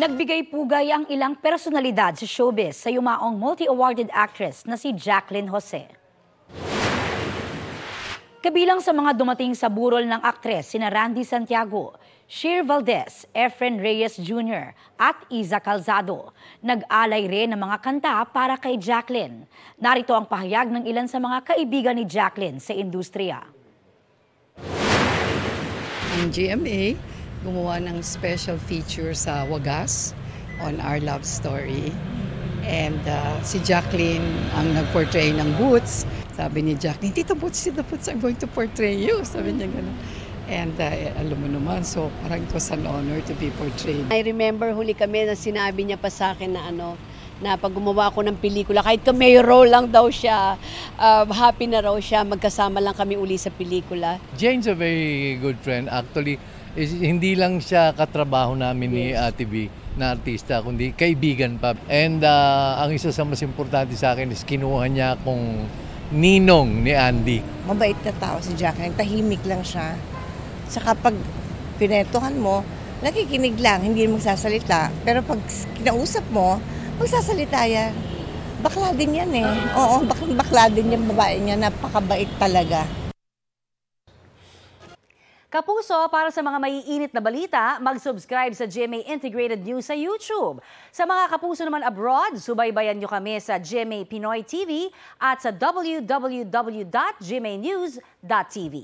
Nagbigay pugay ang ilang personalidad sa showbiz sa yumaong multi-awarded actress na si Jacqueline Jose. Kabilang sa mga dumating sa burol ng aktres sina Randy Santiago, Sheer Valdez, Efren Reyes Jr. at Iza Calzado. Nag-alay rin ng mga kanta para kay Jacqueline. Narito ang pahayag ng ilan sa mga kaibigan ni Jacqueline sa industriya. Ang GMA gumawa ng special feature sa Wagas on our love story. And si Jacqueline ang nag-portray ng Boots. Sabi ni Jacqueline, Tita Boots, I'm going to portray you. Sabi niya gano'n. And alam mo naman, so parang it was an honor to be portrayed. I remember huli kami na sinabi niya pa sa akin na pag gumawa ako ng pelikula, kahit cameo role lang daw siya, happy na raw siya, magkasama lang kami uli sa pelikula. Jane's a very good friend. Actually, hindi lang siya katrabaho namin ni Ate B na artista, kundi kaibigan pa. And ang isa sa mas importante sa akin is kinuha niya akong ninong ni Andy. Mabait na tao si Jacqueline, tahimik lang siya. Saka pag pinetuhan mo, nakikinig lang, hindi magsasalita. Pero pag kinausap mo, magsasalita yan. Bakla din yan eh. Oo, bakla din yung babae niya, napakabait talaga. Kapuso, para sa mga maiinit na balita, mag-subscribe sa GMA Integrated News sa YouTube. Sa mga kapuso naman abroad, subaybayan nyo kami sa GMA Pinoy TV at sa www.gmanews.tv.